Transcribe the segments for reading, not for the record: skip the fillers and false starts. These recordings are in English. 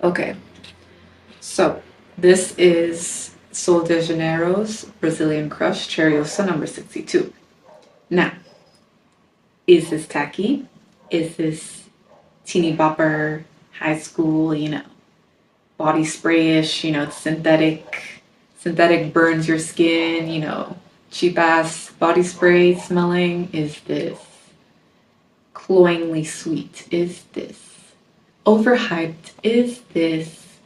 Okay, so this is Sol de Janeiro's Brazilian Crush Cheriosa number 62. Now, is this tacky? Is this teeny bopper, high school, body sprayish, it's synthetic. Synthetic burns your skin, cheap ass body spray smelling? Is this cloyingly sweet? Is this overhyped? Is this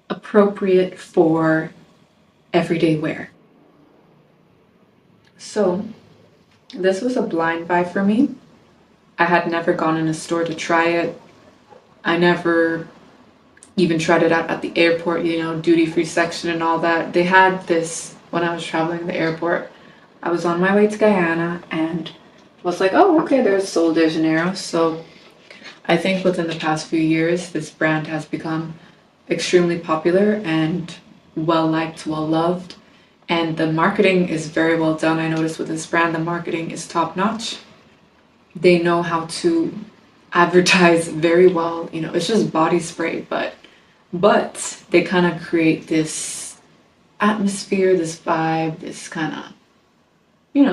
appropriate for everyday wear? So, this was a blind buy for me. I had never gone in a store to try it. I never even tried it out at the airport, duty free section and all that. They had this when I was traveling the airport. I was on my way to Guyana and was like, oh, okay, there's Sol de Janeiro. So I think within the past few years, this brand has become extremely popular and well liked, well loved. And the marketing is very well done. I noticed with this brand, the marketing is top notch. They know how to advertise very well. It's just body spray, but they kind of create this atmosphere, this vibe, this kind of,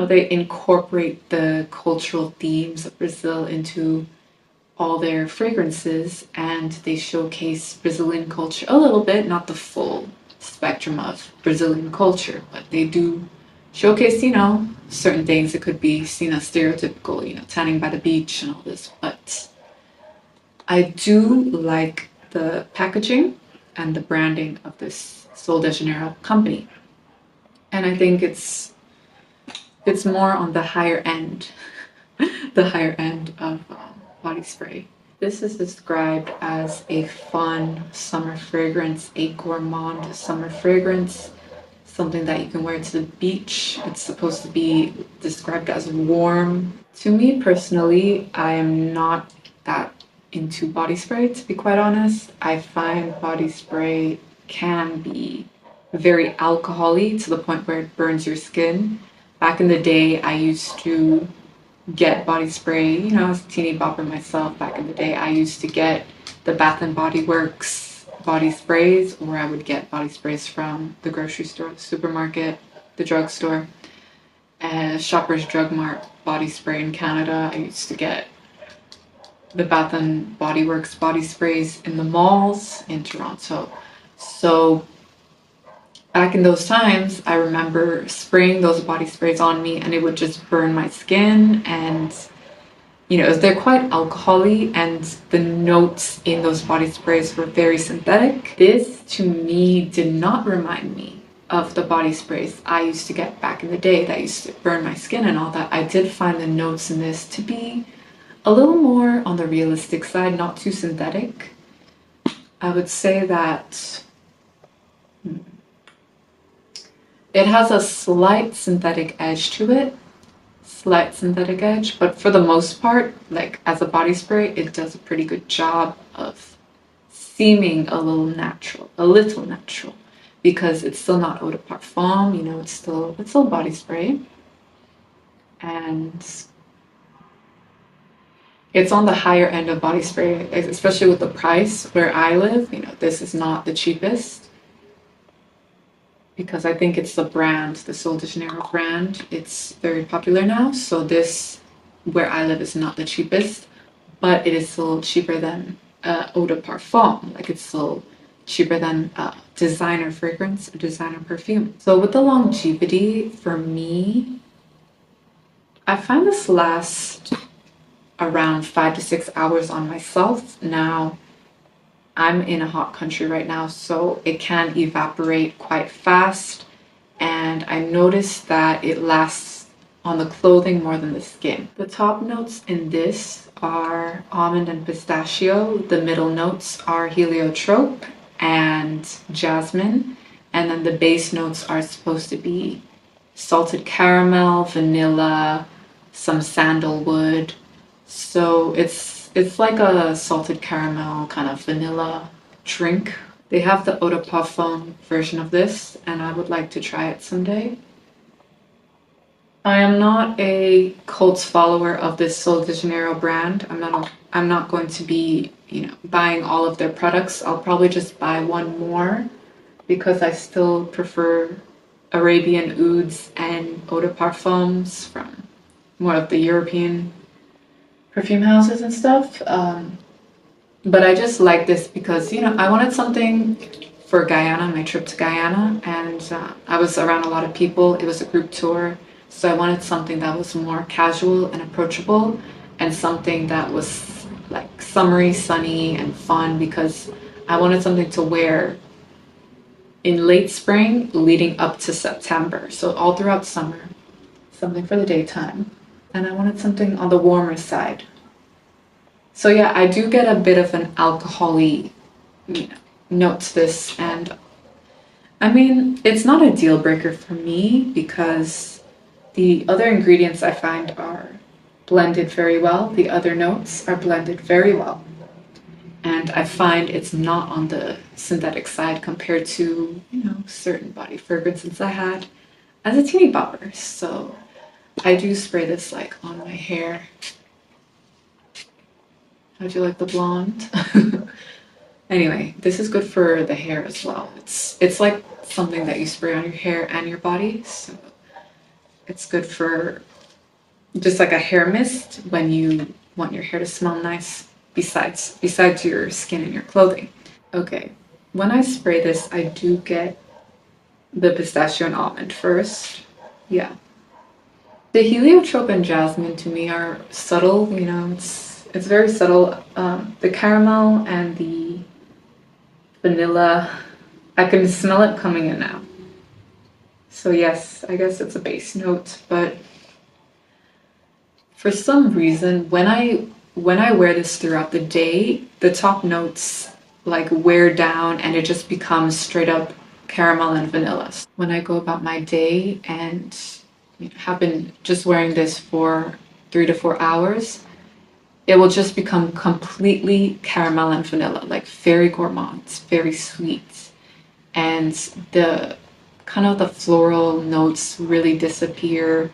they incorporate the cultural themes of Brazil into all their fragrances, and they showcase Brazilian culture a little bit, not the full spectrum of Brazilian culture, but they do showcase, certain things. It could be seen as stereotypical, tanning by the beach and all this, but I do like the packaging and the branding of this Sol de Janeiro company. And I think it's more on the higher end, the higher end of body spray. This is described as a fun summer fragrance, a gourmand summer fragrance, something that you can wear to the beach. It's supposed to be described as warm. To me personally, I am not that into body spray, to be quite honest. I find body spray can be very alcohol-y to the point where it burns your skin. Back in the day, I used to get body spray, I was a teeny bopper myself back in the day. I used to get the Bath and Body Works body sprays, or I would get body sprays from the grocery store, the supermarket, the drugstore, and Shoppers Drug Mart body spray in Canada. I used to get the Bath and Body Works body sprays in the malls in Toronto. So back in those times, I remember spraying those body sprays on me and it would just burn my skin. And, they're quite alcohol-y, and the notes in those body sprays were very synthetic. This, to me, did not remind me of the body sprays I used to get back in the day that used to burn my skin and all that. I did find the notes in this to be a little more on the realistic side, not too synthetic. I would say that it has a slight synthetic edge to it, but for the most part, like as a body spray, it does a pretty good job of seeming a little natural, because it's still not eau de parfum, it's still body spray, and it's on the higher end of body spray, especially with the price where I live. This is not the cheapest, because I think it's the brand, the Sol de Janeiro brand. It's very popular now. So this, where I live, is not the cheapest, but it is still cheaper than eau de parfum. Like, it's still cheaper than designer fragrance, designer perfume. So with the longevity, for me, I find this lasts around 5 to 6 hours on myself. Now, I'm in a hot country right now, so it can evaporate quite fast, and I noticed that it lasts on the clothing more than the skin. The top notes in this are almond and pistachio. The middle notes are heliotrope and jasmine, and then the base notes are supposed to be salted caramel, vanilla, some sandalwood. So it's like a salted caramel kind of vanilla drink. They have the eau de parfum version of this, and I would like to try it someday. I am not a cult follower of this Sol de Janeiro brand. I'm not going to be, buying all of their products. I'll probably just buy one more because I still prefer Arabian ouds and eau de parfums from more of the European perfume houses and stuff. But I just like this because, I wanted something for Guyana, my trip to Guyana, and I was around a lot of people. It was a group tour, so I wanted something that was more casual and approachable, and something that was like summery, sunny, and fun because I wanted something to wear in late spring leading up to September. So all throughout summer, something for the daytime. And I wanted something on the warmer side. So yeah, I do get a bit of an alcohol-y, note to this, and I mean, it's not a deal breaker for me because the other ingredients I find are blended very well. The other notes are blended very well. And I find it's not on the synthetic side compared to, certain body fragrances I had as a teeny bopper. So I do spray this like on my hair. How'd you like the blonde? Anyway, this is good for the hair as well. It's like something that you spray on your hair and your body. So it's good for just like a hair mist when you want your hair to smell nice besides your skin and your clothing. Okay, when I spray this, I do get the pistachio and almond first. Yeah. The heliotrope and jasmine to me are subtle, it's very subtle. The caramel and the vanilla, I can smell it coming in now. So yes, I guess it's a base note, but for some reason, when I wear this throughout the day, the top notes like wear down and it just becomes straight up caramel and vanilla. When I go about my day and have been just wearing this for 3 to 4 hours, it will just become completely caramel and vanilla, like very gourmand, very sweet. And the kind of the floral notes really disappear.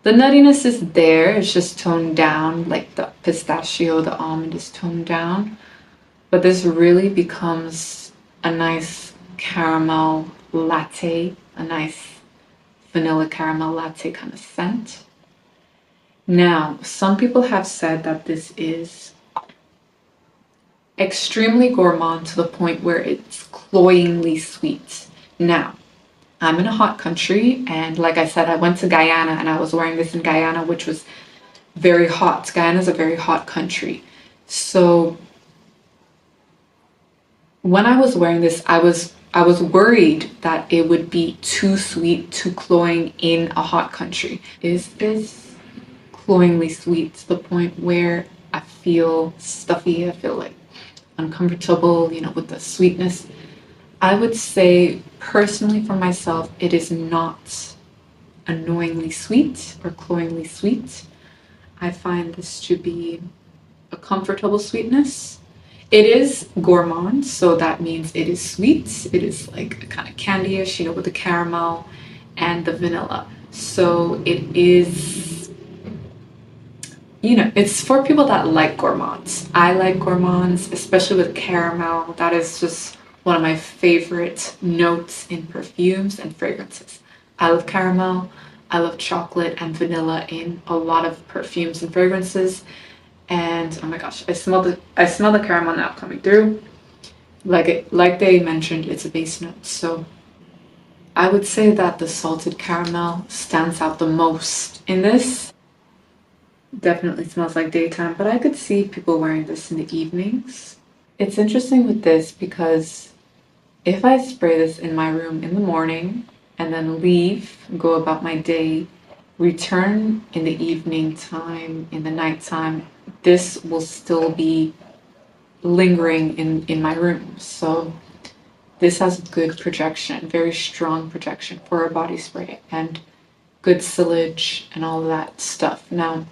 The nuttiness is there, it's just toned down, like the pistachio, the almond is toned down. But this really becomes a nice caramel latte, a nice vanilla caramel latte kind of scent. Now, some people have said that this is extremely gourmand to the point where it's cloyingly sweet. Now, I'm in a hot country, and like I said, I went to Guyana and I was wearing this in Guyana, which was very hot. Guyana is a very hot country. So when I was wearing this, I was worried that it would be too sweet, too cloying in a hot country. Is this cloyingly sweet to the point where I feel stuffy, I feel like uncomfortable, with the sweetness? I would say personally for myself, it is not annoyingly sweet or cloyingly sweet. I find this to be a comfortable sweetness. It is gourmand, so that means it is sweet. It is like kind of candyish, with the caramel and the vanilla. So it is, it's for people that like gourmands. I like gourmands, especially with caramel. That is just one of my favorite notes in perfumes and fragrances. I love caramel. I love chocolate and vanilla in a lot of perfumes and fragrances. And oh my gosh, I smell the caramel now coming through. Like they mentioned, it's a base note. So I would say that the salted caramel stands out the most in this. Definitely smells like daytime, but I could see people wearing this in the evenings. It's interesting with this because if I spray this in my room in the morning and then leave, go about my day, return in the evening time, in the nighttime, this will still be lingering in my room. So this has good projection, very strong projection for a body spray, and good sillage and all that stuff. Now,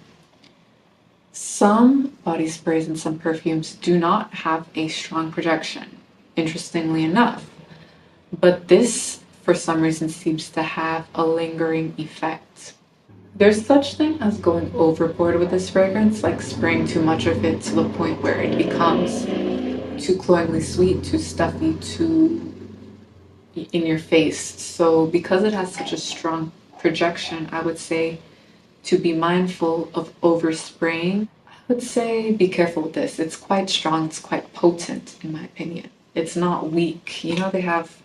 some body sprays and some perfumes do not have a strong projection, interestingly enough. But this, for some reason, seems to have a lingering effect. There's such thing as going overboard with this fragrance, like spraying too much of it to the point where it becomes too cloyingly sweet, too stuffy, too in your face. So because it has such a strong projection, I would say to be mindful of overspraying. I would say be careful with this. It's quite strong, it's quite potent in my opinion. It's not weak. You know, they have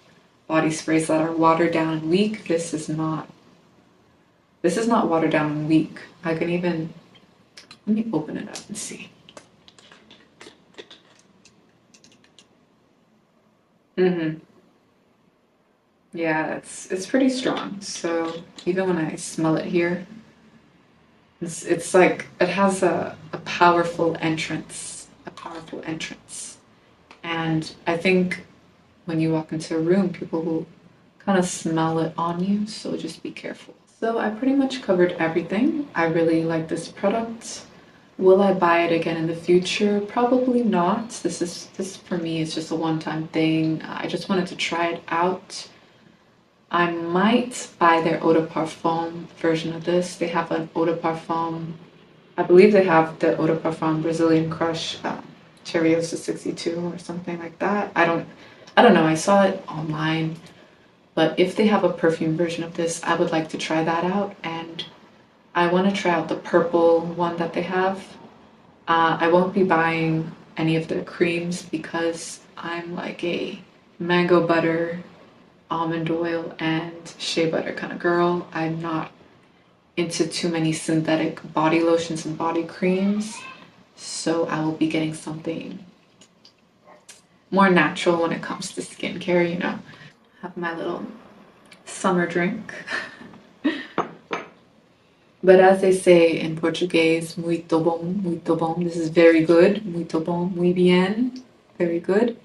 body sprays that are watered down and weak. This is not. This is not watered down and weak. I can even, let me open it up and see. Yeah, it's pretty strong. So even when I smell it here, it's like it has a powerful entrance, a powerful entrance. And I think when you walk into a room, people will kind of smell it on you, so just be careful. So I pretty much covered everything. I really like this product. Will I buy it again in the future? Probably not. This for me is just a one-time thing. I just wanted to try it out. I might buy their eau de parfum version of this. They have an eau de parfum. I believe they have the eau de parfum Brazilian Crush Cheriosa 62 or something like that. I don't know. I saw it online, but if they have a perfume version of this, I would like to try that out. And I want to try out the purple one that they have. I won't be buying any of the creams because I'm like a mango butter, almond oil, and shea butter kind of girl. I'm not into too many synthetic body lotions and body creams, so I will be getting something more natural when it comes to skincare, you know. Have my little summer drink. But as they say in Portuguese, muito bom, muito bom. This is very good. Muito bom, muy bien. Very good.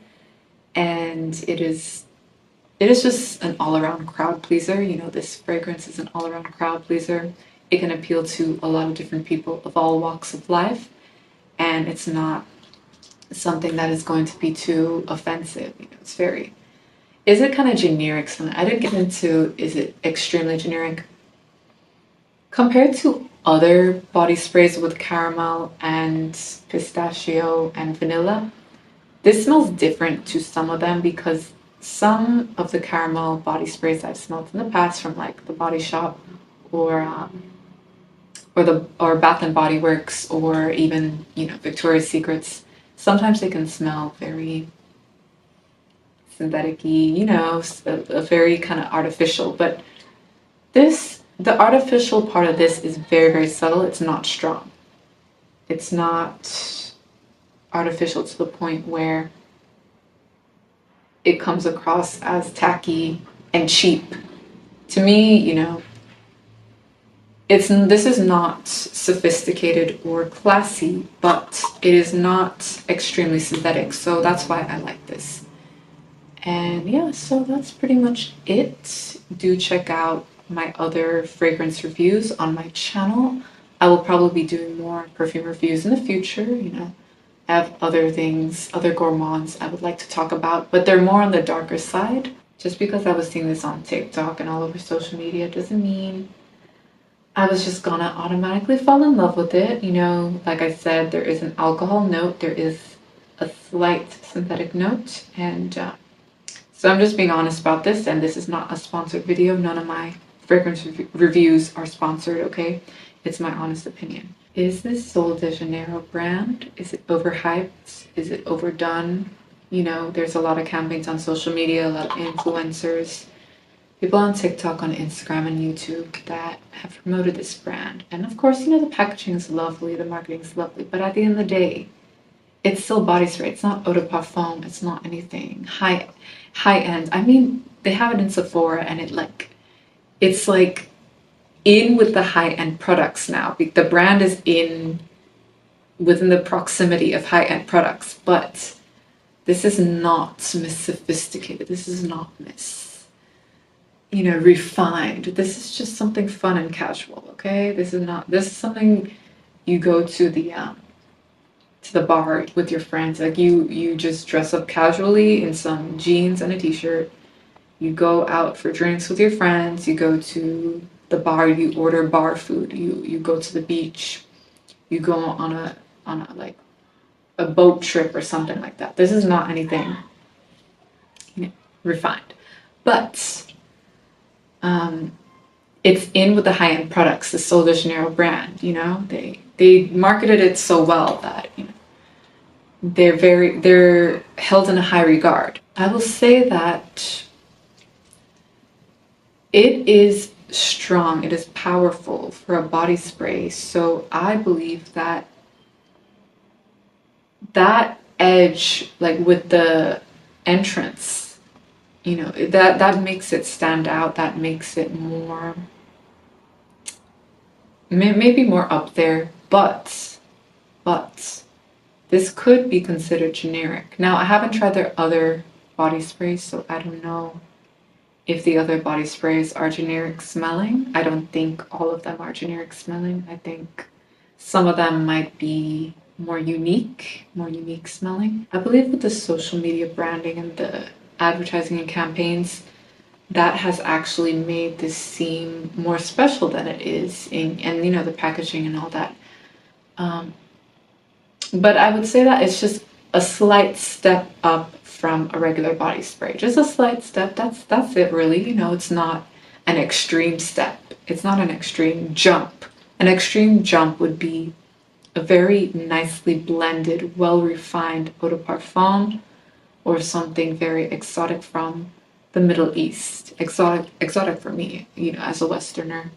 And it is just an all-around crowd pleaser. You know, this fragrance is an all-around crowd pleaser. It can appeal to a lot of different people of all walks of life. And it's not something that is going to be too offensive. You know, it's very... Is it kind of generic? I didn't get into, is it extremely generic? Compared to other body sprays with caramel and pistachio and vanilla, this smells different to some of them because some of the caramel body sprays I've smelled in the past from like the Body Shop or Bath and Body Works or even, you know, Victoria's Secrets, sometimes they can smell very synthetic-y, you know, a very kind of artificial. But the artificial part of this is very, very subtle. It's not strong. It's not artificial to the point where it comes across as tacky and cheap. To me, you know, this is not sophisticated or classy, but it is not extremely synthetic. So that's why I like this. And yeah, so that's pretty much it. Do check out my other fragrance reviews on my channel. I will probably be doing more perfume reviews in the future, you know. I have other things, other gourmands I would like to talk about, but they're more on the darker side. Just because I was seeing this on TikTok and all over social media doesn't mean I was just gonna automatically fall in love with it. You know, like I said, there is an alcohol note, there is a slight synthetic note, and so I'm just being honest about this, and this is not a sponsored video. None of my fragrance reviews are sponsored, okay? It's my honest opinion. Is this Sol de Janeiro brand? Is it overhyped? Is it overdone? You know, there's a lot of campaigns on social media, a lot of influencers, people on TikTok, on Instagram and YouTube that have promoted this brand. And of course, you know, the packaging is lovely, the marketing is lovely, but at the end of the day, it's still body spray. It's not eau de parfum. It's not anything high end. I mean, they have it in Sephora, and it's like in with the high end products now. The brand is within the proximity of high end products, but this is not Miss Sophisticated. This is not Miss, you know, refined. This is just something fun and casual. Okay, this is something you go to the bar with your friends. Like you just dress up casually in some jeans and a t-shirt. You go out for drinks with your friends. You go to the bar, you order bar food, you go to the beach, you go on a like a boat trip or something like that. This is not anything, you know, refined, but it's in with the high-end products, the Sol de Janeiro brand. You know, they marketed it so well that, you know, they're held in a high regard. I will say that it is strong, it is powerful for a body spray. So I believe that that edge, like with the entrance, you know, that makes it stand out, that makes it more, maybe more up there, but this could be considered generic. Now, I haven't tried their other body sprays, so I don't know if the other body sprays are generic smelling. I don't think all of them are generic smelling. I think some of them might be more unique smelling. I believe with the social media branding and the advertising and campaigns, that has actually made this seem more special than it is, and you know, the packaging and all that. But I would say that it's just a slight step up from a regular body spray. Just a slight step. That's it, really. You know, it's not an extreme step. It's not an extreme jump. An extreme jump would be a very nicely blended, well-refined eau de parfum, or something very exotic from the Middle East. Exotic for me, you know, as a Westerner,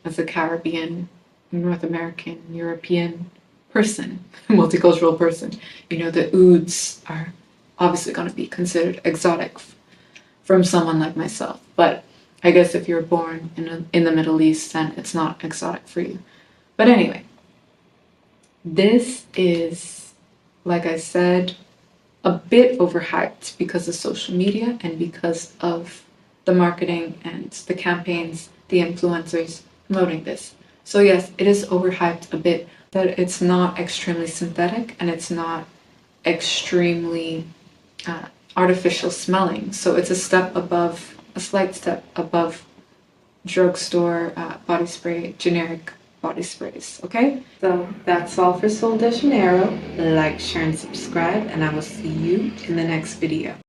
as a Caribbean, North American, European person, multicultural person. You know, the ouds are obviously going to be considered exotic from someone like myself. But I guess if you're born in the Middle East, then it's not exotic for you. But anyway, this is, like I said, a bit overhyped because of social media and because of the marketing and the campaigns, the influencers promoting this. So yes, it is overhyped a bit, but it's not extremely synthetic and it's not extremely artificial smelling. So it's a slight step above drugstore body spray, generic body sprays, okay? So that's all for Sol de Janeiro. Like, share, and subscribe, and I will see you in the next video.